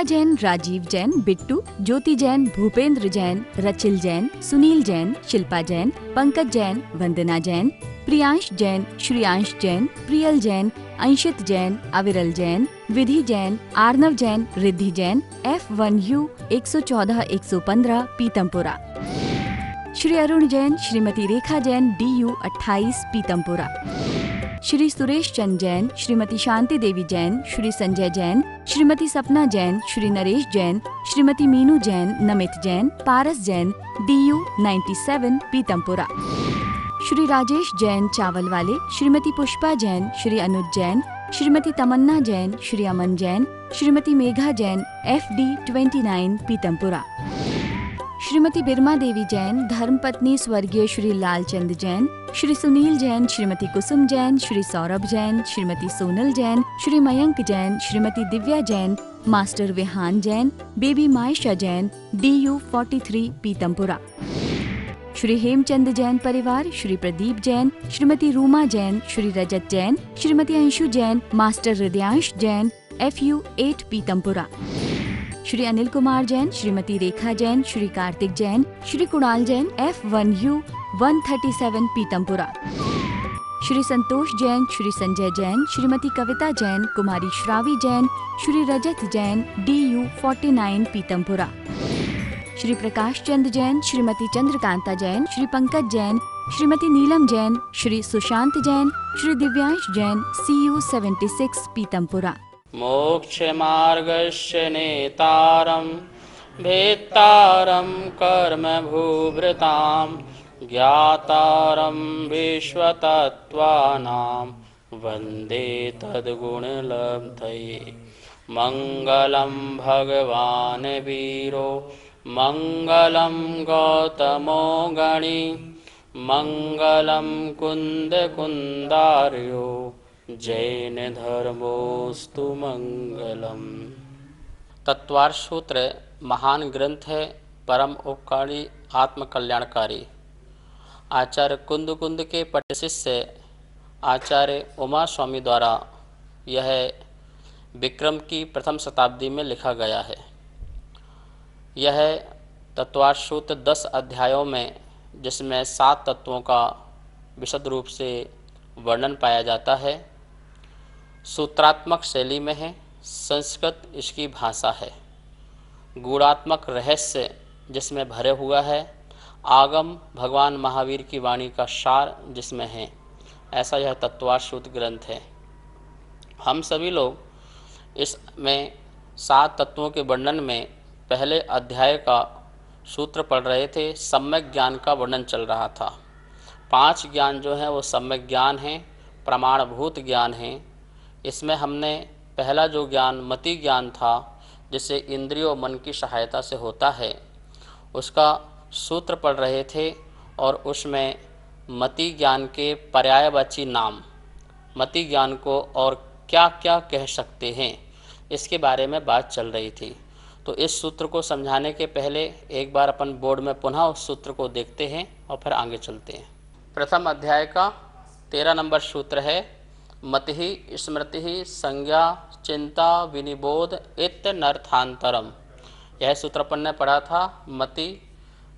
जैन, राजीव जैन, बिट्टू, ज्योति जैन, भूपेंद्र जैन, रचिल जैन, सुनील जैन, शिल्पा जैन, पंकज जैन, वंदना जैन, प्रियांश जैन, श्रियांश जैन, प्रियल जैन, अंशित जैन, अविरल जैन, विधि Jain, Arnav Jain, Riddhi Jain, F1U 114-115 Pitampura. Shri Arun Jain, Shrimati Rekha Jain, DU 28 Pitampura. Shri Suresh Chand Jain, Shrimati Shanti Devi Jain, Shri Sanjay Jain, Shrimati सपना Jain, Shri Naresh Jain, Shrimati Meenu Jain, Namit Jain, Paras Jain, DU 97 Pitampura. Shri Rajesh Jain, चावल वाले, श्रीमती पुष्पा जैन, श्री अनुज जैन, श्रीमती तमन्ना जैन, श्री अमन जैन, श्रीमती मेघा जैन, FD 29 पीतमपुरा। श्रीमती बिरमा देवी जैन, धर्मपत्नी स्वर्गीय Shri Lalchand Jain, Shri Sunil Jain, Shrimati Kusum Jain, Shri Saurabh Jain, Shrimati Sonal Jain, Shri Mayank Jain, Shrimati Divya Jain, master Vihaan Jain, baby Maysha Jain, DU 43 Pitampura. Shri Hemchand Jain परिवार, Shri Pradeep Jain, Shrimati Ruma Jain, Shri Rajat Jain, Shrimati Anshu Jain, master Hridyansh Jain, FU 8 Pitampura. Shri Anil Kumar Jain, Shrimati Rekha Jain, Shri Kartik Jain, Shri Kunal Jain, F1U 137 Pitampura. Shri Santosh Jain, Shri Sanjay Jain, Shrimati Kavita Jain, कुमारी श्रावी जैन, श्री रजत जैन, DU 49 पीतमपुरा। श्री प्रकाश चंद जैन, श्रीमती चंद्रकांता जैन, श्री पंकज जैन, श्रीमती नीलम जैन, श्री सुशांत जैन, श्री दिव्यांश जैन, CU 76 पीतमपुरा। मोक्ष मार्गस्य नेतारं भेत्तारं कर्म भूभृतां ज्ञातारं विश्वतत्त्वानां वन्दे तद्गुणलब्धये। मंगलं भगवान् वीरो मंगलं गौतमो गणी मंगलं कुंदकुंदार्यो जैन धर्मोस्तु मंगलम। तत्वार्थ सूत्र महान ग्रंथ है, परम उपकारी आत्मकल्याणकारी। आचार्य कुंद के पट शिष्य आचार्य उमा स्वामी द्वारा यह विक्रम की प्रथम शताब्दी में लिखा गया है। यह तत्वार्थ सूत्र 10 अध्यायों में, जिसमें 7 तत्वों का विशद रूप से वर्णन पाया जाता है, सूत्रात्मक शैली में है। संस्कृत इसकी भाषा है। गूढ़ात्मक रहस्य जिसमें भरे हुआ है। आगम भगवान महावीर की वाणी का सार जिसमें है, ऐसा यह तत्वार्थ सूत्र ग्रंथ है। हम सभी लोग इसमें 7 तत्वों के वर्णन में पहले अध्याय का सूत्र पढ़ रहे थे। सम्यक ज्ञान का वर्णन चल रहा था। 5 ज्ञान जो है वो सम्यक ज्ञान है, प्रमाणभूत ज्ञान है। इसमें हमने पहला जो ज्ञान मति ज्ञान था, जिससे इंद्रियों मन की सहायता से होता है, उसका सूत्र पढ़ रहे थे। और उसमें मति ज्ञान के पर्यायवाची नाम, मति ज्ञान को और क्या क्या कह सकते हैं, इसके बारे में बात चल रही थी। तो इस सूत्र को समझाने के पहले एक बार अपन बोर्ड में पुनः उस सूत्र को देखते हैं और फिर आगे चलते हैं। प्रथम अध्याय का 13 नंबर सूत्र है, मति स्मृति संज्ञा चिंता विनिबोध इत्यनर्थांतरम। यह सूत्र अपन ने पढ़ा था। मति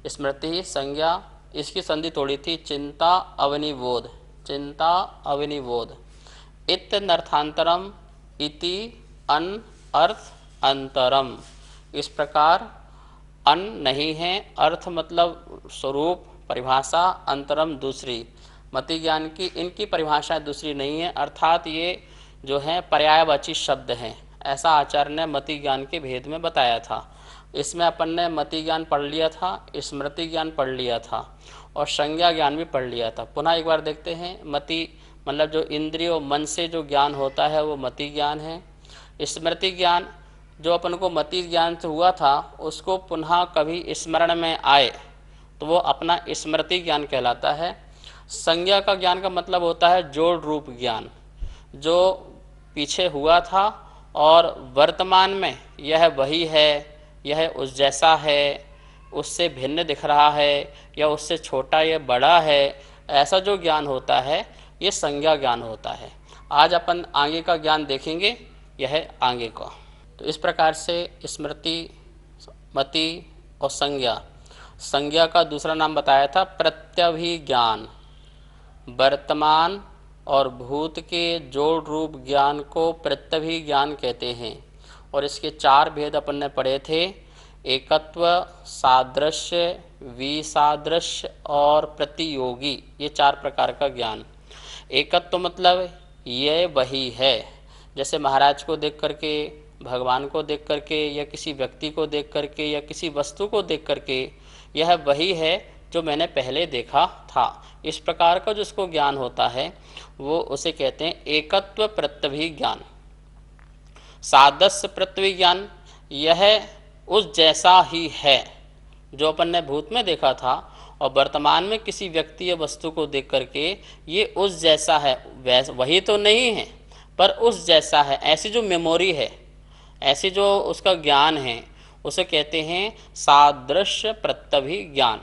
स्मृति संज्ञा, इसकी संधि तोड़ी थी चिंता अवनिबोध, चिंता अवनिबोध। इत्यनर्थांतरम इति अन अर्थ अंतरम। इस प्रकार अन नहीं है, अर्थ मतलब स्वरूप परिभाषा, अंतरम दूसरी। मति ज्ञान की इनकी परिभाषा दूसरी नहीं है, अर्थात ये जो है पर्यायवाची शब्द हैं। ऐसा आचार्य ने मति ज्ञान के भेद में बताया था। इसमें अपन ने मति ज्ञान पढ़ लिया था, स्मृति ज्ञान पढ़ लिया था और संज्ञा ज्ञान भी पढ़ लिया था। पुनः एक बार देखते हैं। मति मतलब जो इंद्रियों मन से जो ज्ञान होता है वो मति ज्ञान है। स्मृति ज्ञान जो अपन को मति ज्ञान से हुआ था, उसको पुनः कभी स्मरण में आए तो वो अपना स्मृति ज्ञान कहलाता है। संज्ञा का ज्ञान का मतलब होता है जोड़ रूप ज्ञान, जो पीछे हुआ था और वर्तमान में यह वही है, यह उस जैसा है, उससे भिन्न दिख रहा है या उससे छोटा या बड़ा है, ऐसा जो ज्ञान होता है ये संज्ञा ज्ञान होता है। आज अपन आगे का ज्ञान देखेंगे, यह आगे का। तो इस प्रकार से स्मृति, मति और संज्ञा, संज्ञा का दूसरा नाम बताया था प्रत्यभिज्ञान। वर्तमान और भूत के जोड़ रूप ज्ञान को प्रत्यभिज्ञान कहते हैं। और इसके चार भेद अपन ने पढ़े थे, एकत्व, सादृश्य, विसादृश्य और प्रतियोगी, ये चार प्रकार का ज्ञान। एकत्व मतलब ये वही है, जैसे महाराज को देख करके, भगवान को देख करके, या किसी व्यक्ति को देख करके, या किसी वस्तु को देख करके, यह वही है जो मैंने पहले देखा था। इस प्रकार का जो उसको ज्ञान होता है वो उसे कहते हैं एकत्व प्रत्यभिज्ञान। सादृश्य प्रत्यभिज्ञान, यह उस जैसा ही है जो अपन ने भूत में देखा था, और वर्तमान में किसी व्यक्ति या वस्तु को देख करके ये उस जैसा है, वही तो नहीं है पर उस जैसा है। ऐसी जो मेमोरी है, ऐसी जो उसका ज्ञान है, उसे कहते हैं सादृश्य प्रत्यभिज्ञान।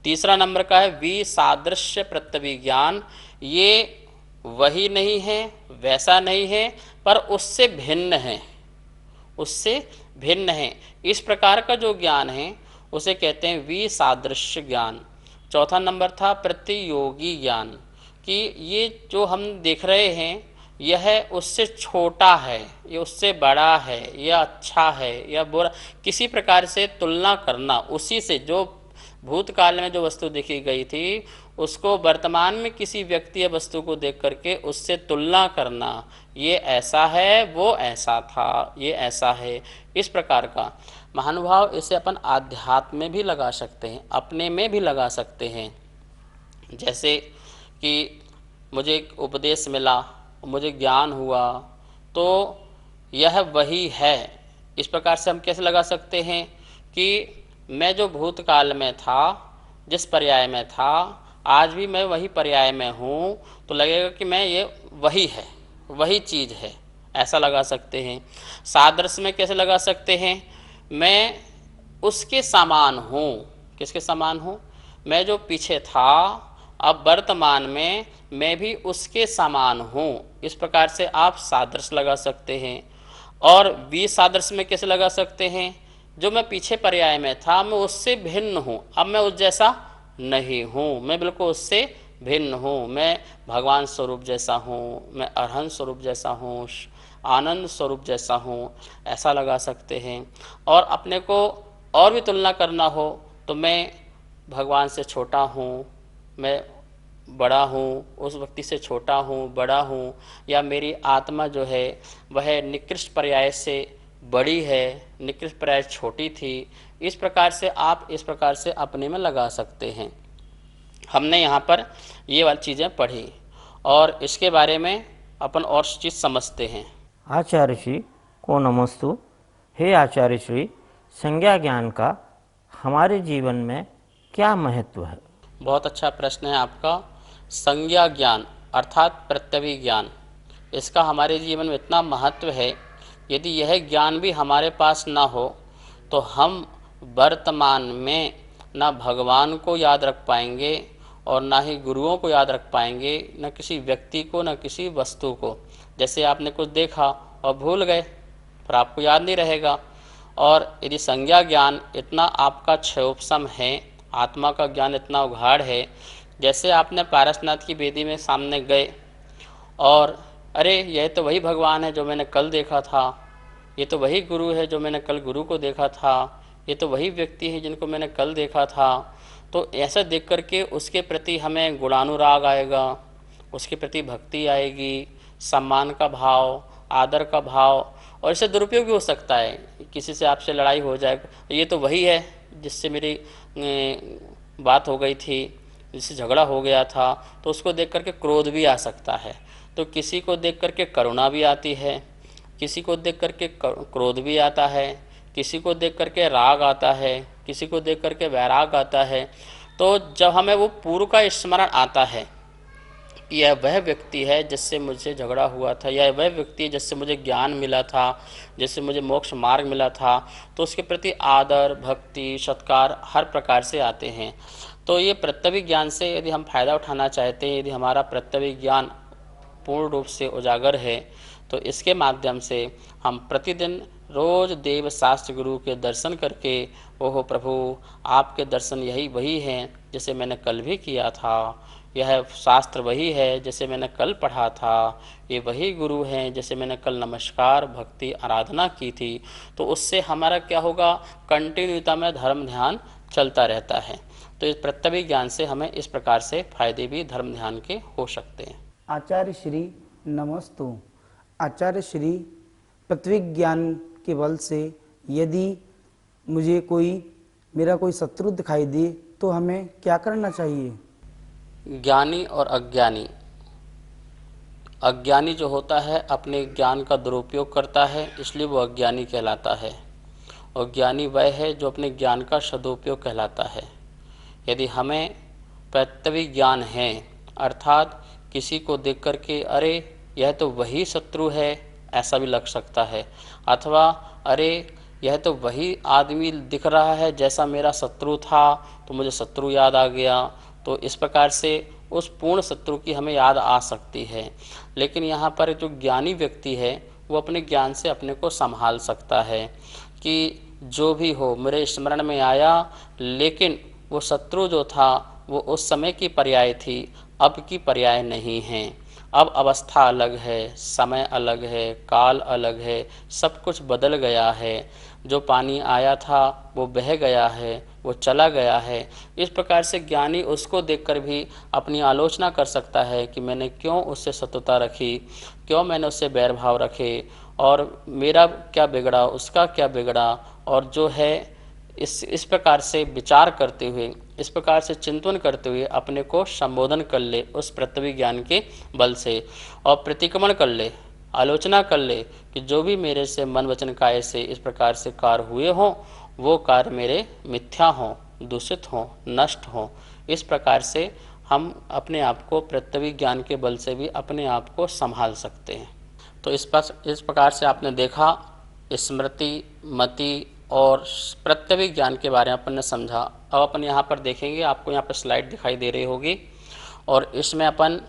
तीसरा नंबर का है विसादृश्य प्रत्यभिज्ञान। ये वही नहीं है, वैसा नहीं है, पर उससे भिन्न है, उससे भिन्न है। इस प्रकार का जो ज्ञान है उसे कहते हैं विसादृश्य ज्ञान। चौथा नंबर था प्रतियोगी ज्ञान, कि ये जो हम देख रहे हैं यह उससे छोटा है, ये उससे बड़ा है, यह अच्छा है या बुरा, किसी प्रकार से तुलना करना, उसी से जो भूतकाल में जो वस्तु देखी गई थी उसको वर्तमान में किसी व्यक्ति या वस्तु को देख करके उससे तुलना करना, ये ऐसा है, वो ऐसा था, ये ऐसा है। इस प्रकार का महानुभाव, इसे अपन आध्यात्म में भी लगा सकते हैं, अपने में भी लगा सकते हैं। जैसे कि मुझे एक उपदेश मिला, मुझे ज्ञान हुआ, तो यह वही है। इस प्रकार से हम कैसे लगा सकते हैं कि मैं जो भूतकाल में था, जिस पर्याय में था, आज भी मैं वही पर्याय में हूँ, तो लगेगा कि मैं ये वही है, वही चीज़ है, ऐसा लगा सकते हैं। सादृश्य में कैसे लगा सकते हैं, मैं उसके समान हूँ। किसके समान हूँ? मैं जो पीछे था, अब वर्तमान में मैं भी उसके समान हूँ। इस प्रकार से आप सादृश्य लगा सकते हैं। और विसादृश्य में कैसे लगा सकते हैं, जो मैं पीछे पर्याय में था मैं उससे भिन्न हूँ, अब मैं उस जैसा नहीं हूँ, मैं बिल्कुल उससे भिन्न हूँ, मैं भगवान स्वरूप जैसा हूँ, मैं अरहंत स्वरूप जैसा हूँ, आनंद स्वरूप जैसा हूँ, ऐसा लगा सकते हैं। और अपने को और भी तुलना करना हो तो मैं भगवान से छोटा हूँ, मैं बड़ा हूँ, उस व्यक्ति से छोटा हूँ, बड़ा हूँ, या मेरी आत्मा जो है वह निकृष्ट पर्याय से बड़ी है, निकृष्ट पर्याय छोटी थी। इस प्रकार से आप इस प्रकार से अपने में लगा सकते हैं। हमने यहाँ पर ये वाली चीज़ें पढ़ी और इसके बारे में अपन और चीज़ समझते हैं। आचार्य श्री को नमस्तु। हे आचार्य श्री, संज्ञा ज्ञान का हमारे जीवन में क्या महत्व है? बहुत अच्छा प्रश्न है आपका। संज्ञा ज्ञान अर्थात प्रत्यभिज्ञान, इसका हमारे जीवन में इतना महत्व है, यदि यह ज्ञान भी हमारे पास ना हो तो हम वर्तमान में ना भगवान को याद रख पाएंगे और ना ही गुरुओं को याद रख पाएंगे, न किसी व्यक्ति को, न किसी वस्तु को। जैसे आपने कुछ देखा और भूल गए, फिर आपको याद नहीं रहेगा। और यदि संज्ञा ज्ञान इतना आपका क्षयोपशम है, आत्मा का ज्ञान इतना उघाड़ है, जैसे आपने पारसनाथ की वेदी में सामने गए और अरे यह तो वही भगवान है जो मैंने कल देखा था, ये तो वही गुरु है जो मैंने कल गुरु को देखा था, ये तो वही व्यक्ति है जिनको मैंने कल देखा था। तो ऐसा देख करके उसके प्रति हमें गुणानुराग आएगा, उसके प्रति भक्ति आएगी, सम्मान का भाव, आदर का भाव। और इससे दुरुपयोग भी हो सकता है, किसी से आपसे लड़ाई हो जाए, ये तो वही है जिससे मेरी बात हो गई थी, जिससे झगड़ा हो गया था, तो उसको देख करके क्रोध भी आ सकता है। तो किसी को देख करके करुणा भी आती है, किसी को देख करके क्रोध भी आता है, किसी को देख करके राग आता है, किसी को देख करके वैराग आता है। तो जब हमें वो पूर्व का स्मरण आता है, यह वह व्यक्ति है जिससे मुझे झगड़ा हुआ था, यह वह व्यक्ति है जिससे मुझे ज्ञान मिला था, जिससे मुझे मोक्ष मार्ग मिला था, तो उसके प्रति आदर, भक्ति, सत्कार हर प्रकार से आते हैं। तो ये प्रत्यभिज्ञान ज्ञान से यदि हम फायदा उठाना चाहते हैं, यदि हमारा प्रत्यभिज्ञान ज्ञान पूर्ण रूप से उजागर है, तो इसके माध्यम से हम प्रतिदिन रोज देव शास्त्र गुरु के दर्शन करके ओहो प्रभु आपके दर्शन यही वही हैं जैसे मैंने कल भी किया था, यह शास्त्र वही है जैसे मैंने कल पढ़ा था, ये वही गुरु हैं जैसे मैंने कल नमस्कार भक्ति आराधना की थी। तो उससे हमारा क्या होगा, कंटिन्यूता में धर्म ध्यान चलता रहता है। तो इस प्रत्यभिक ज्ञान से हमें इस प्रकार से फायदे भी धर्म ध्यान के हो सकते हैं। आचार्य श्री नमस्तु। आचार्य श्री, प्रत्यभिक ज्ञान के बल से यदि मुझे मेरा कोई शत्रु दिखाई दे तो हमें क्या करना चाहिए? ज्ञानी और अज्ञानी, अज्ञानी जो होता है अपने ज्ञान का दुरुपयोग करता है, इसलिए वो अज्ञानी कहलाता है, और ज्ञानी वह है जो अपने ज्ञान का सदुपयोग कहलाता है। यदि हमें प्रत्यभिक ज्ञान है, अर्थात किसी को देख कर के अरे यह तो वही शत्रु है ऐसा भी लग सकता है, अथवा अरे यह तो वही आदमी दिख रहा है जैसा मेरा शत्रु था तो मुझे शत्रु याद आ गया, तो इस प्रकार से उस पूर्ण शत्रु की हमें याद आ सकती है। लेकिन यहाँ पर जो ज्ञानी व्यक्ति है वो अपने ज्ञान से अपने को संभाल सकता है कि जो भी हो मेरे स्मरण में आया, लेकिन वो शत्रु जो था वो उस समय की पर्याय थी, अब की पर्याय नहीं है। अब अवस्था अलग है, समय अलग है, काल अलग है, सब कुछ बदल गया है। जो पानी आया था वो बह गया है, वो चला गया है। इस प्रकार से ज्ञानी उसको देखकर भी अपनी आलोचना कर सकता है कि मैंने क्यों उससे शत्रुता रखी, क्यों मैंने उससे बैर भाव रखे, और मेरा क्या बिगड़ा, उसका क्या बिगड़ा, और जो है इस प्रकार से विचार करते हुए, इस प्रकार से चिंतन करते हुए अपने को संबोधन कर ले उस प्रत्यभिक ज्ञान के बल से, और प्रतिक्रमण कर ले, आलोचना कर ले कि जो भी मेरे से मन वचन काया से इस प्रकार से कार्य हुए हों वो कार्य मेरे मिथ्या हों, दूषित हों, नष्ट हों। इस प्रकार से हम अपने आप को प्रत्यभिक ज्ञान के बल से भी अपने आप को संभाल सकते हैं। तो इस प्रकार से आपने देखा स्मृति, मति और प्रत्यभिक ज्ञान के बारे में अपन ने समझा। अब अपन यहाँ पर देखेंगे, आपको यहाँ पर स्लाइड दिखाई दे रही होगी, और इसमें अपन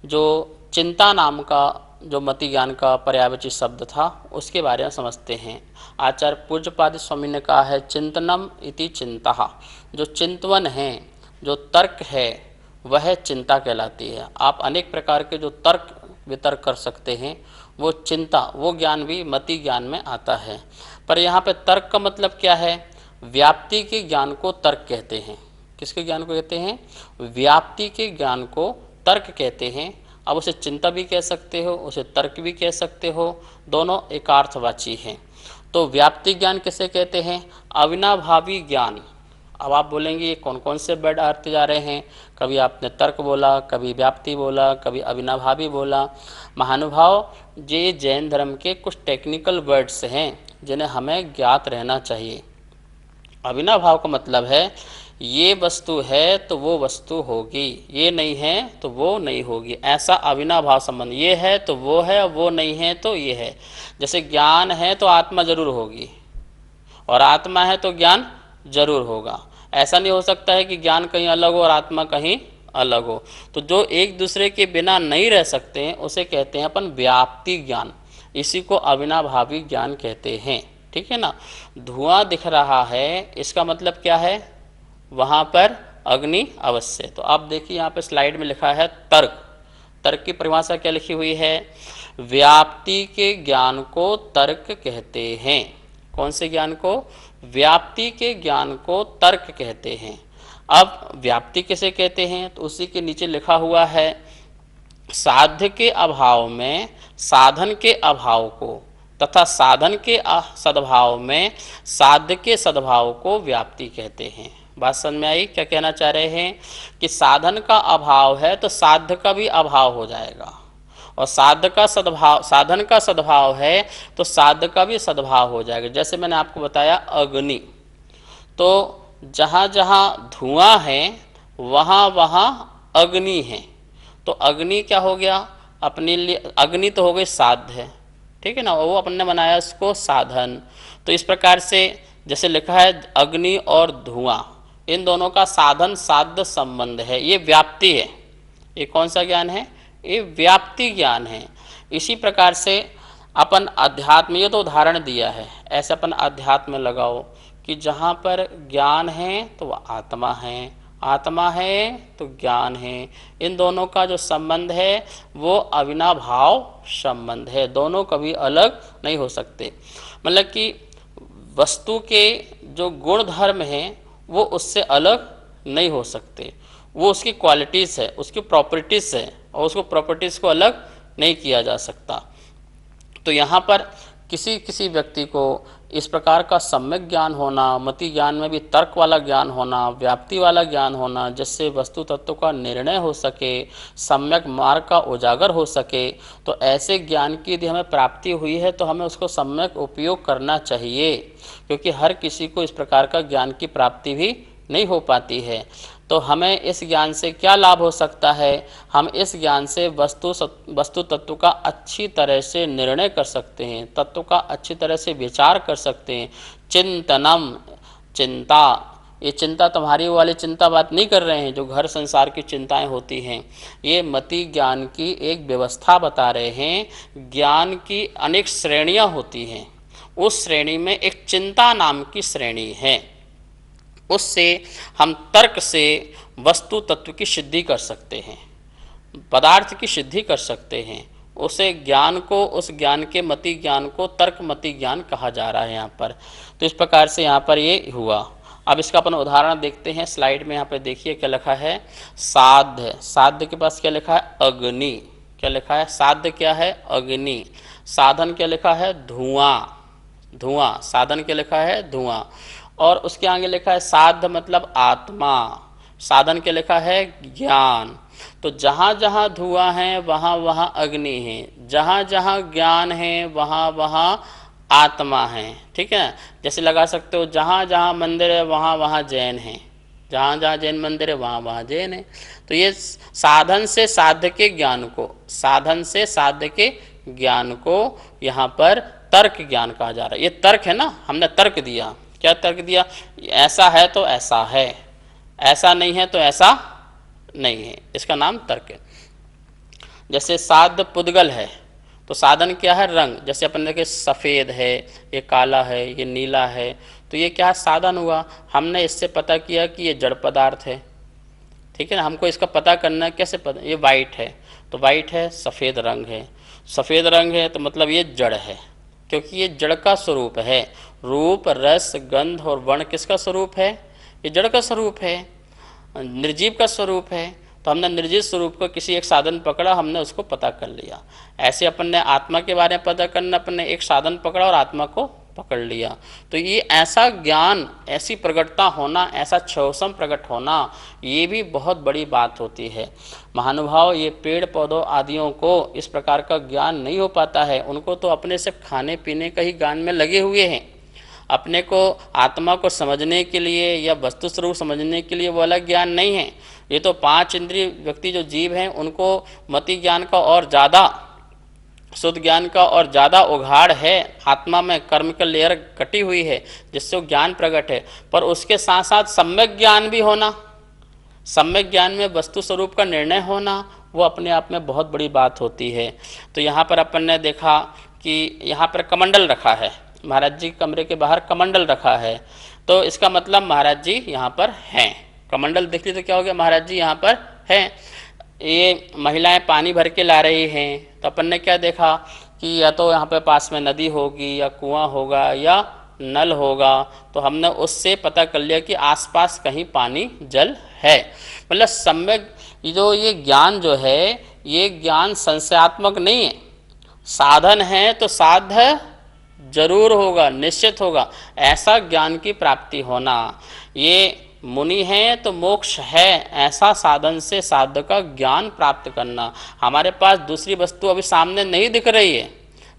जो चिंता नाम का जो मति ज्ञान का पर्यायवाची शब्द था उसके बारे में समझते हैं। आचार्य पूज्यपाद स्वामी ने कहा है चिंतनम इति चिंता, जो चिंतवन है, जो तर्क है, वह चिंता कहलाती है। आप अनेक प्रकार के जो तर्क वितर्क कर सकते हैं वो चिंता, वो ज्ञान भी मति ज्ञान में आता है। पर यहाँ पे तर्क का मतलब क्या है? व्याप्ति के ज्ञान को तर्क कहते हैं। किसके ज्ञान को कहते हैं? व्याप्ति के ज्ञान को तर्क कहते हैं। अब उसे चिंता भी कह सकते हो, उसे तर्क भी कह सकते हो, दोनों एकार्थवाची हैं। तो व्याप्ति ज्ञान किसे कहते हैं? अविनाभावी ज्ञान। अब आप बोलेंगे ये कौन कौन से वर्ड आते जा रहे हैं, कभी आपने तर्क बोला, कभी व्याप्ति बोला, कभी अविनाभावी बोला। महानुभाव, ये जैन धर्म के कुछ टेक्निकल वर्ड्स हैं जिन्हें हमें ज्ञात रहना चाहिए। अविनाभाव का मतलब है ये वस्तु है तो वो वस्तु होगी, ये नहीं है तो वो नहीं होगी, ऐसा अविनाभाव संबंध। ये है तो वो है, वो नहीं है तो ये है। जैसे ज्ञान है तो आत्मा जरूर होगी, और आत्मा है तो ज्ञान जरूर होगा। ऐसा नहीं हो सकता है कि ज्ञान कहीं अलग हो और आत्मा कहीं अलग हो। तो जो एक दूसरे के बिना नहीं रह सकते हैं उसे कहते हैं अपन व्याप्ति ज्ञान। इसी को अविनाभावी ज्ञान कहते हैं। ठीक है ना। धुआं दिख रहा है, इसका मतलब क्या है? वहाँ पर अग्नि अवश्य। तो आप देखिए यहाँ पे स्लाइड में लिखा है तर्क। तर्क की परिभाषा क्या लिखी हुई है? व्याप्ति के ज्ञान को तर्क कहते हैं। कौन से ज्ञान को? व्याप्ति के ज्ञान को तर्क कहते हैं। अब व्याप्ति किसे कहते हैं? तो उसी के नीचे लिखा हुआ है साध्य के अभाव में साधन के अभाव को, तथा साधन के सद्भाव में साध्य के सद्भाव को व्याप्ति कहते हैं। बात समझ में आई? क्या कहना चाह रहे हैं कि साधन का अभाव है तो साध्य का भी अभाव हो जाएगा, और साध्य का सद्भाव, साधन का सद्भाव है तो साध्य का भी सद्भाव हो जाएगा। जैसे मैंने आपको बताया अग्नि, तो जहाँ जहाँ धुआं है वहाँ वहाँ अग्नि है। तो अग्नि क्या हो गया? अपने लिए अग्नि तो हो गई साध्य, ठीक है ना, वो अपन ने बनाया इसको साधन। तो इस प्रकार से जैसे लिखा है अग्नि और धुआं, इन दोनों का साधन साध्य संबंध है, ये व्याप्ति है। ये कौन सा ज्ञान है? ये व्याप्ति ज्ञान है। इसी प्रकार से अपन अध्यात्म, ये तो उदाहरण दिया है, ऐसे अपन अध्यात्म में लगाओ कि जहाँ पर ज्ञान है तो वह आत्मा है, आत्मा है तो ज्ञान है, इन दोनों का जो संबंध है वो अविनाभाव संबंध है, दोनों कभी अलग नहीं हो सकते। मतलब कि वस्तु के जो गुण धर्म हैं वो उससे अलग नहीं हो सकते, वो उसकी क्वालिटीज़ है, उसकी प्रॉपर्टीज़ है, और उसको प्रॉपर्टीज़ को अलग नहीं किया जा सकता। तो यहाँ पर किसी किसी व्यक्ति को इस प्रकार का सम्यक ज्ञान होना, मति ज्ञान में भी तर्क वाला ज्ञान होना, व्याप्ति वाला ज्ञान होना, जिससे वस्तु तत्व का निर्णय हो सके, सम्यक मार्ग का उजागर हो सके, तो ऐसे ज्ञान की यदि हमें प्राप्ति हुई है तो हमें उसको सम्यक उपयोग करना चाहिए, क्योंकि हर किसी को इस प्रकार का ज्ञान की प्राप्ति भी नहीं हो पाती है। तो हमें इस ज्ञान से क्या लाभ हो सकता है? हम इस ज्ञान से वस्तु तत्व का अच्छी तरह से निर्णय कर सकते हैं, तत्व का अच्छी तरह से विचार कर सकते हैं। चिंतनम, चिंता, ये चिंता तुम्हारी वाली चिंता बात नहीं कर रहे हैं जो घर संसार की चिंताएं होती हैं, ये मति ज्ञान की एक व्यवस्था बता रहे हैं। ज्ञान की अनेक श्रेणियां होती हैं, उस श्रेणी में एक चिंता नाम की श्रेणी है, उससे हम तर्क से वस्तु तत्व की सिद्धि कर सकते हैं, पदार्थ की सिद्धि कर सकते हैं। उसे ज्ञान को, उस ज्ञान के मति ज्ञान को तर्क मति ज्ञान कहा जा रहा है यहाँ पर। तो इस प्रकार से यहाँ पर ये हुआ। अब इसका अपन उदाहरण देखते हैं, स्लाइड में यहाँ पर देखिए क्या लिखा है, साध्य। साध्य के पास क्या लिखा है? अग्नि। क्या लिखा है? साध्य क्या है? अग्नि। साधन क्या लिखा है? धुआं। धुआं, साधन क्या लिखा है? धुआं। और उसके आगे लिखा है साध्य मतलब आत्मा, साधन के लिखा है ज्ञान। तो जहाँ जहाँ धुआं है वहाँ वहाँ अग्नि है, जहाँ जहाँ ज्ञान है वहाँ वहाँ आत्मा है। ठीक है, जैसे लगा सकते हो जहाँ जहाँ मंदिर है वहाँ वहाँ जैन है, जहाँ जहाँ जैन मंदिर है वहाँ वहाँ जैन है। तो ये साधन से साध्य के ज्ञान को, साधन से साध्य के ज्ञान को यहाँ पर तर्क ज्ञान कहा जा रहा है। ये तर्क है ना, हमने तर्क दिया। क्या तर्क दिया? ऐसा है तो ऐसा है, ऐसा नहीं है तो ऐसा नहीं है, इसका नाम तर्क है। जैसे साध्य पुद्गल है तो साधन क्या है? रंग। जैसे अपन देखे सफ़ेद है, ये काला है, ये नीला है, तो ये क्या साधन हुआ? हमने इससे पता किया कि ये जड़ पदार्थ है। ठीक है ना, हमको इसका पता करना है, कैसे पता? ये वाइट है तो वाइट है, सफ़ेद रंग है, सफ़ेद रंग है तो मतलब ये जड़ है, क्योंकि ये जड़ का स्वरूप है। रूप, रस, गंध और वर्ण किसका स्वरूप है? ये जड़ का स्वरूप है, निर्जीव का स्वरूप है। तो हमने निर्जीव स्वरूप को किसी एक साधन पकड़ा, हमने उसको पता कर लिया। ऐसे अपन ने आत्मा के बारे में पता करना, अपन ने एक साधन पकड़ा और आत्मा को पकड़ लिया। तो ये ऐसा ज्ञान, ऐसी प्रगटता होना, ऐसा क्षोसम प्रकट होना, ये भी बहुत बड़ी बात होती है। महानुभाव, ये पेड़ पौधों आदियों को इस प्रकार का ज्ञान नहीं हो पाता है, उनको तो अपने से खाने पीने का ही ज्ञान में लगे हुए हैं। अपने को आत्मा को समझने के लिए या वस्तु स्वरूप समझने के लिए वो अलग ज्ञान नहीं है। ये तो पांच इंद्रिय व्यक्ति जो जीव हैं उनको मति ज्ञान का और ज़्यादा, शुद्ध ज्ञान का और ज़्यादा उघाड़ है। आत्मा में कर्म की लेयर कटी हुई है जिससे वो ज्ञान प्रकट है, पर उसके साथ साथ सम्यक ज्ञान भी होना, सम्यक ज्ञान में वस्तु स्वरूप का निर्णय होना, वो अपने आप में बहुत बड़ी बात होती है। तो यहाँ पर अपन ने देखा कि यहाँ पर कमंडल रखा है, महाराज जी कमरे के बाहर कमंडल रखा है, तो इसका मतलब महाराज जी यहाँ पर हैं। कमंडल देख ली तो क्या हो गया? महाराज जी यहाँ पर हैं। ये महिलाएं पानी भर के ला रही हैं, तो अपन ने क्या देखा कि या तो यहाँ पर पास में नदी होगी या कुआं होगा या नल होगा, तो हमने उससे पता कर लिया कि आसपास कहीं पानी जल है। मतलब सम्यक जो ये ज्ञान जो है, ये ज्ञान संशयात्मक नहीं है। साधन है तो साध्य जरूर होगा, निश्चित होगा। ऐसा ज्ञान की प्राप्ति होना, ये मुनि है तो मोक्ष है, ऐसा साधन से साध्य का ज्ञान प्राप्त करना। हमारे पास दूसरी वस्तु अभी सामने नहीं दिख रही है,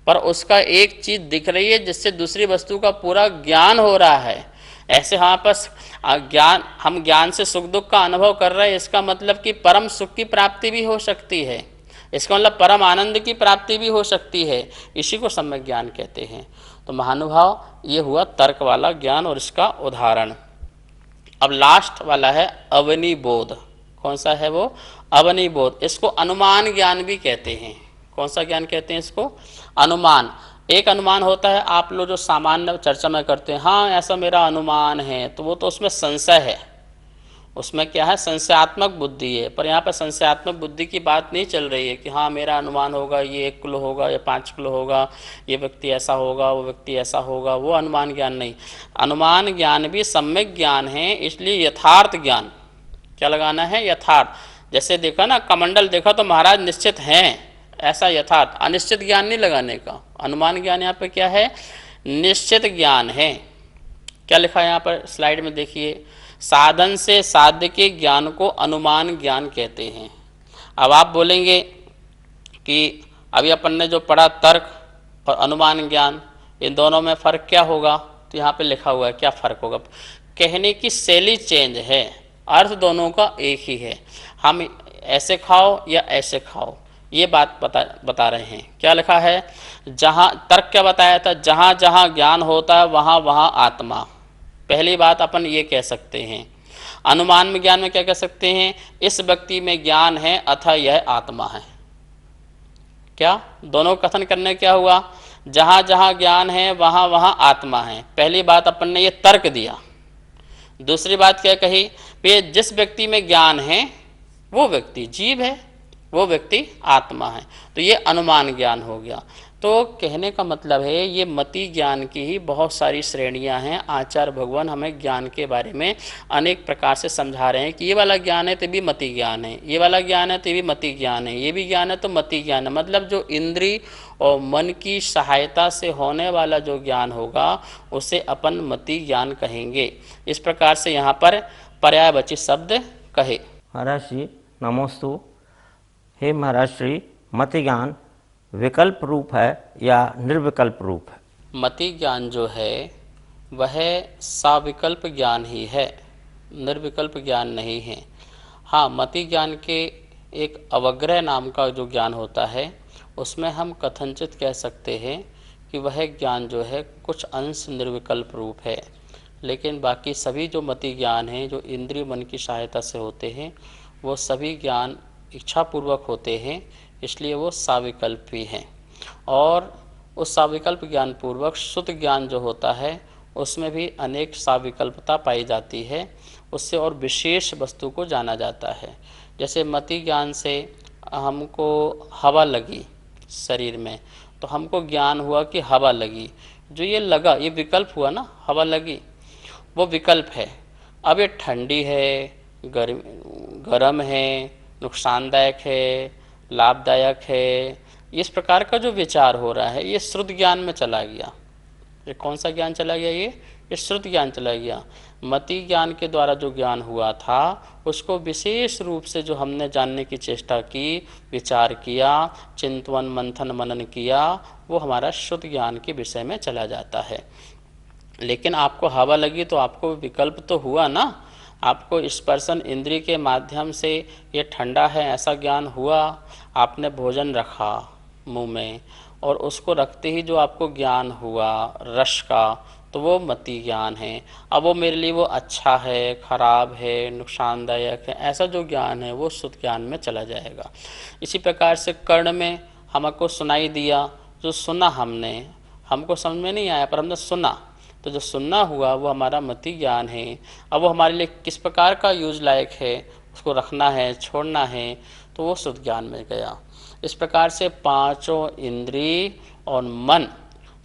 पर उसका एक चीज दिख रही है जिससे दूसरी वस्तु का पूरा ज्ञान हो रहा है। ऐसे हमारे पास ज्ञान, हम ज्ञान से सुख दुख का अनुभव कर रहे हैं, इसका मतलब कि परम सुख की प्राप्ति भी हो सकती है, इसका मतलब परम आनंद की प्राप्ति भी हो सकती है। इसी को सम्यक ज्ञान कहते हैं। तो महानुभाव, ये हुआ तर्क वाला ज्ञान और इसका उदाहरण। अब लास्ट वाला है अवनिबोध। कौन सा है वो? अवनिबोध। इसको अनुमान ज्ञान भी कहते हैं। कौन सा ज्ञान कहते हैं इसको? अनुमान। एक अनुमान होता है, आप लोग जो सामान्य चर्चा में करते हैं, हाँ ऐसा मेरा अनुमान है, तो वो तो उसमें संशय है, उसमें क्या है, संशयात्मक बुद्धि है। पर यहाँ पर संशयात्मक बुद्धि की बात नहीं चल रही है कि हाँ मेरा अनुमान होगा ये 1 किलो होगा या 5 किलो होगा, ये व्यक्ति ऐसा होगा वो व्यक्ति ऐसा होगा, वो अनुमान ज्ञान नहीं। अनुमान ज्ञान भी सम्यक ज्ञान है, इसलिए यथार्थ ज्ञान, क्या लगाना है, यथार्थ। जैसे देखा ना, कमंडल देखा तो महाराज निश्चित हैं, ऐसा यथार्थ, अनिश्चित ज्ञान नहीं लगाने का। अनुमान ज्ञान यहाँ पे क्या है, निश्चित ज्ञान है। क्या लिखा है यहाँ पर स्लाइड में देखिए, साधन से साध्य के ज्ञान को अनुमान ज्ञान कहते हैं। अब आप बोलेंगे कि अभी अपन ने जो पढ़ा तर्क और अनुमान ज्ञान, इन दोनों में फ़र्क क्या होगा? तो यहाँ पे लिखा हुआ है क्या फ़र्क होगा। कहने की शैली चेंज है, अर्थ दोनों का एक ही है। हम ऐसे खाओ या ऐसे खाओ, ये बात बता रहे हैं। क्या लिखा है, जहाँ तर्क क्या बताया था, जहाँ जहाँ ज्ञान होता है वहाँ वहाँ आत्मा, पहली बात अपन ये कह सकते हैं। अनुमान में ज्ञान में क्या कह सकते हैं, इस व्यक्ति में ज्ञान है अतः यह आत्मा है। क्या दोनों कथन करने क्या हुआ, जहाँ जहाँ ज्ञान है वहाँ वहाँ आत्मा है। पहली बात अपन ने ये तर्क दिया। दूसरी बात क्या कही, जिस व्यक्ति में ज्ञान है वो व्यक्ति जीव है, वो व्यक्ति आत्मा है, तो ये अनुमान ज्ञान हो गया। तो कहने का मतलब है ये मति ज्ञान की ही बहुत सारी श्रेणियां हैं। आचार्य भगवान हमें ज्ञान के बारे में अनेक प्रकार से समझा रहे हैं कि ये वाला ज्ञान है तो भी मति ज्ञान है, ये वाला ज्ञान है तो भी मति ज्ञान है, ये भी ज्ञान है तो मति ज्ञान है। मतलब जो इंद्रिय और मन की सहायता से होने वाला जो ज्ञान होगा उसे अपन मति ज्ञान कहेंगे। इस प्रकार से यहाँ पर पर्यायवाची शब्द कहे। महाराज श्री नमोस्तु। हे महाराज श्री, मति ज्ञान विकल्प रूप है या निर्विकल्प रूप है? मति ज्ञान जो है वह साविकल्प ज्ञान ही है, निर्विकल्प ज्ञान नहीं है। हाँ, मति ज्ञान के एक अवग्रह नाम का जो ज्ञान होता है उसमें हम कथनचित कह सकते हैं कि वह ज्ञान जो है कुछ अंश निर्विकल्प रूप है, लेकिन बाकी सभी जो मति ज्ञान हैं जो इंद्रिय मन की सहायता से होते हैं वो सभी ज्ञान इच्छापूर्वक होते हैं, इसलिए वो साविकल्प भी हैं। और उस साविकल्प ज्ञान पूर्वक शुद्ध ज्ञान जो होता है उसमें भी अनेक साविकल्पता पाई जाती है, उससे और विशेष वस्तु को जाना जाता है। जैसे मति ज्ञान से हमको हवा लगी शरीर में, तो हमको ज्ञान हुआ कि हवा लगी, जो ये लगा ये विकल्प हुआ ना, हवा लगी वो विकल्प है। अब ये ठंडी है, गर्म है, नुकसानदायक है, लाभदायक है, इस प्रकार का जो विचार हो रहा है ये श्रुत ज्ञान में चला गया। ये कौन सा ज्ञान चला गया, ये श्रुत ज्ञान चला गया। मति ज्ञान के द्वारा जो ज्ञान हुआ था उसको विशेष रूप से जो हमने जानने की चेष्टा की, विचार किया, चिंतन मंथन मनन किया, वो हमारा शुद्ध ज्ञान के विषय में चला जाता है। लेकिन आपको हवा लगी तो आपको विकल्प तो हुआ ना, आपको स्पर्शन इंद्रिय के माध्यम से ये ठंडा है ऐसा ज्ञान हुआ, आपने भोजन रखा मुंह में और उसको रखते ही जो आपको ज्ञान हुआ रस का, तो वो मति ज्ञान है। अब वो मेरे लिए वो अच्छा है, खराब है, नुकसानदायक है, ऐसा जो ज्ञान है वो शुद्ध ज्ञान में चला जाएगा। इसी प्रकार से कर्ण में हमको सुनाई दिया, जो सुना हमने, हमको समझ में नहीं आया पर हमने सुना, तो जो सुनना हुआ वो हमारा मति ज्ञान है। अब वो हमारे लिए किस प्रकार का यूज लायक है, उसको रखना है, छोड़ना है, तो वो शुद्ध ज्ञान में गया। इस प्रकार से पांचों इंद्रिय और मन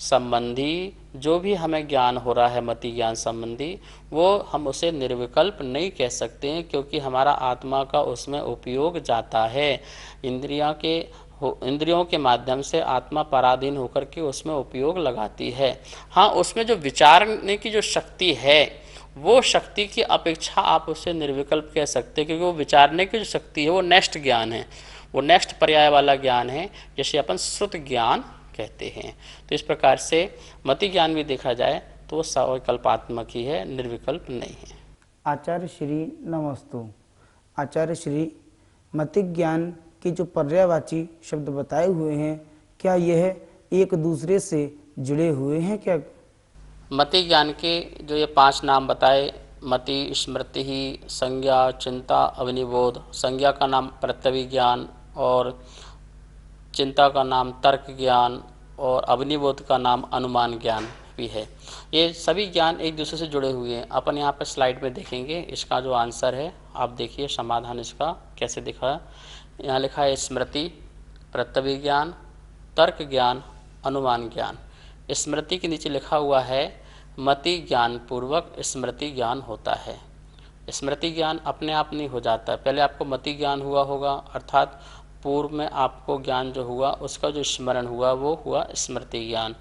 संबंधी जो भी हमें ज्ञान हो रहा है मति ज्ञान संबंधी, वो हम उसे निर्विकल्प नहीं कह सकते हैं, क्योंकि हमारा आत्मा का उसमें उपयोग जाता है। इंद्रियों के माध्यम से आत्मा पराधीन होकर के उसमें उपयोग लगाती है। हाँ, उसमें जो विचारने की जो शक्ति है वो शक्ति की अपेक्षा आप उसे निर्विकल्प कह सकते हैं, क्योंकि वो विचारने की जो शक्ति है वो नेक्स्ट ज्ञान है, वो नेक्स्ट पर्याय वाला ज्ञान है, जैसे अपन श्रुत ज्ञान कहते हैं। तो इस प्रकार से मति ज्ञान भी देखा जाए तो वो सविकल्पात्मक ही है, निर्विकल्प नहीं है। आचार्य श्री नमस्तु। आचार्य श्री, मति ज्ञान के जो पर्यायवाची शब्द बताए हुए हैं, क्या यह एक दूसरे से जुड़े हुए हैं क्या? मति ज्ञान के जो ये 5 नाम बताए, मति, स्मृति ही, संज्ञा, चिंता, अवनिबोध। संज्ञा का नाम प्रत्यभिज्ञान और चिंता का नाम तर्क ज्ञान और अवनिबोध का नाम अनुमान ज्ञान भी है। ये सभी ज्ञान एक दूसरे से जुड़े हुए हैं। अपन यहाँ पे स्लाइड में देखेंगे इसका जो आंसर है, आप देखिए समाधान इसका कैसे दिखा है। यहाँ लिखा है स्मृति, प्रत्यभिज्ञान, तर्क ज्ञान, अनुमान ज्ञान। स्मृति के नीचे लिखा हुआ है मति ज्ञान पूर्वक स्मृति ज्ञान होता है। स्मृति ज्ञान अपने आप नहीं हो जाता है, पहले आपको मति ज्ञान हुआ होगा, अर्थात पूर्व में आपको ज्ञान जो हुआ उसका जो स्मरण हुआ वो हुआ स्मृति ज्ञान।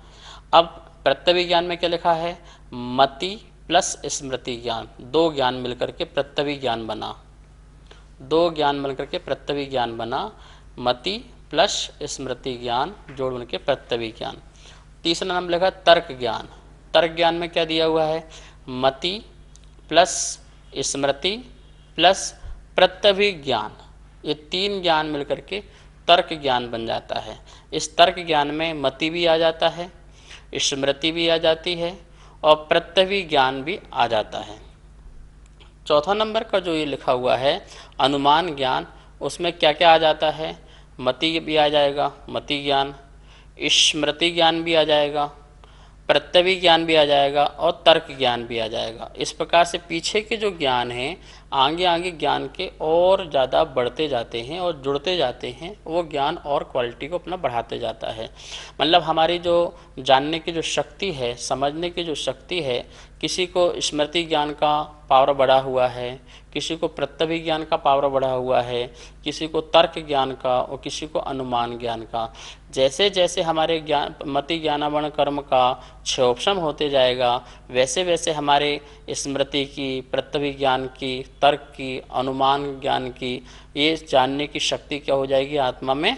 अब प्रत्यभिज्ञान में क्या लिखा है, मति प्लस स्मृति ज्ञान, दो ज्ञान मिलकर के प्रत्यभिज्ञान बना, दो ज्ञान मिलकर के प्रत्यभिज्ञान बना, मति प्लस स्मृति ज्ञान जोड़ बन के प्रत्यभिज्ञान। तीसरा नाम लिखा तर्क ज्ञान। तर्क ज्ञान में क्या दिया हुआ है, मति प्लस स्मृति प्लस प्रत्यभिज्ञान, ये तीन ज्ञान मिलकर के तर्क ज्ञान बन जाता है। इस तर्क ज्ञान में मति भी आ जाता है, स्मृति भी आ जाती है और प्रत्यभिज्ञान भी आ जाता है। चौथा नंबर का जो ये लिखा हुआ है अनुमान ज्ञान, उसमें क्या क्या आ जाता है, मति भी आ जाएगा, मति ज्ञान, स्मृति ज्ञान भी आ जाएगा, प्रत्यभिज्ञान भी आ जाएगा और तर्क ज्ञान भी आ जाएगा। इस प्रकार से पीछे के जो ज्ञान हैं आगे आगे ज्ञान के और ज़्यादा बढ़ते जाते हैं और जुड़ते जाते हैं, वो ज्ञान और क्वालिटी को अपना बढ़ाते जाता है। मतलब हमारी जो जानने की जो शक्ति है, समझने की जो शक्ति है, किसी को स्मृति ज्ञान का पावर बढ़ा हुआ है, किसी को प्रत्यभिज्ञान का पावर बढ़ा हुआ है, किसी को तर्क ज्ञान का और किसी को अनुमान ज्ञान का। जैसे जैसे हमारे ज्ञान मति ज्ञानावरण कर्म का क्षयोपशम होते जाएगा, वैसे वैसे हमारे स्मृति की, प्रत्यभिज्ञान की, तर्क की, अनुमान ज्ञान की, ये जानने की शक्ति क्या हो जाएगी, आत्मा में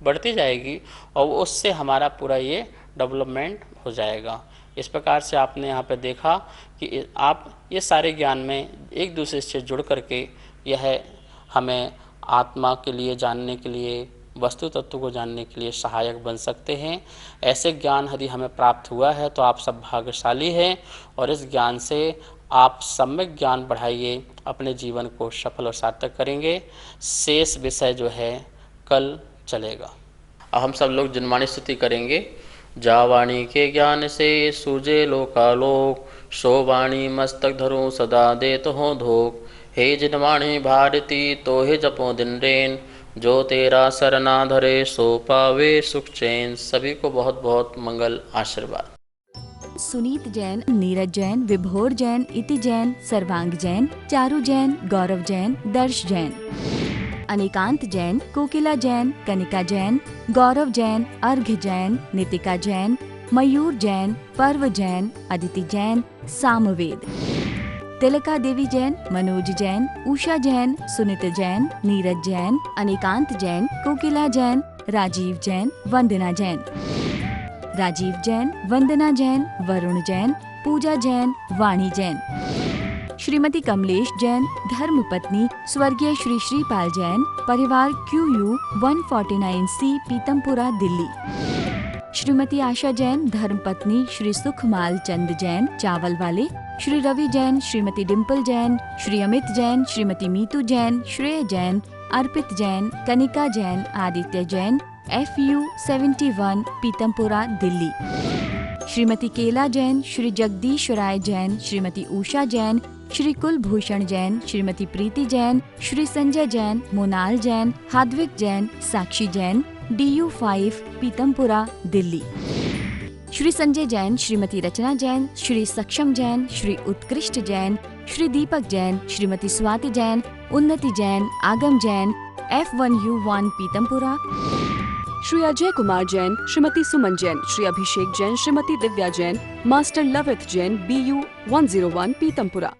बढ़ती जाएगी और उससे हमारा पूरा ये डेवलपमेंट हो जाएगा। इस प्रकार से आपने यहाँ पे देखा कि आप ये सारे ज्ञान में एक दूसरे से जुड़ करके यह हमें आत्मा के लिए जानने के लिए, वस्तु तत्व को जानने के लिए सहायक बन सकते हैं। ऐसे ज्ञान यदि हमें प्राप्त हुआ है तो आप सब भाग्यशाली हैं और इस ज्ञान से आप सम्यक ज्ञान बढ़ाइए, अपने जीवन को सफल और सार्थक करेंगे। शेष विषय जो है कल चलेगा। अब हम सब लोग जिनवाणी स्तुति करेंगे। जा वाणी के ज्ञान से सूझे लोकालोक, सो वाणी मस्तक धरूं सदा देत हो धोख। हे जिनवाणी भारती तो हे जपो दिन रेन, जो तेरा सरना धरे सो पावे सुख चैन। सभी को बहुत बहुत मंगल आशीर्वाद। सुनीत जैन, नीरज जैन, विभोर जैन, इति जैन, सर्वांग जैन, चारू जैन, गौरव जैन, दर्श जैन, अनिकांत जैन, कोकिला जैन, कनिका जैन, गौरव जैन, अर्घ्य जैन, नितिका जैन, मयूर जैन, पर्व जैन, अदिति जैन, सामवेद, तिलका देवी जैन, मनोज जैन, उषा जैन, सुनित जैन, नीरज जैन, अनिकांत जैन, कोकिला जैन, राजीव जैन, वंदना जैन, राजीव जैन, वंदना जैन, वरुण जैन, पूजा जैन, वाणी जैन, श्रीमती कमलेश जैन, धर्मपत्नी स्वर्गीय श्री श्रीपाल जैन, परिवार QU 149C पीतमपुरा दिल्ली, श्रीमती आशा जैन, धर्मपत्नी श्री सुखमाल चंद जैन, चावल वाले, श्री रवि जैन, श्रीमती डिम्पल जैन, श्री अमित जैन, श्रीमती मीतू जैन, श्रेय जैन, अर्पित जैन, कनिका जैन, आदित्य जैन, FU 71 पीतमपुरा दिल्ली, श्रीमती केला जैन, श्री जगदीश राय जैन, श्रीमती उषा जैन, श्री कुलभूषण जैन, श्रीमती प्रीति जैन, श्री संजय जैन, मोनाल जैन, हाद्विक जैन, साक्षी जैन, DU 5 पीतमपुरा दिल्ली, श्री संजय जैन, श्रीमती रचना जैन, श्री सक्षम जैन, श्री उत्कृष्ट जैन, श्री दीपक जैन, श्रीमती स्वाति जैन, उन्नति जैन, आगम जैन, F1U1 पीतमपुरा, श्री अजय कुमार जैन, श्रीमती सुमन जैन, श्री अभिषेक जैन, श्रीमती दिव्या जैन, मास्टर लवित जैन, BU 101 पीतमपुरा।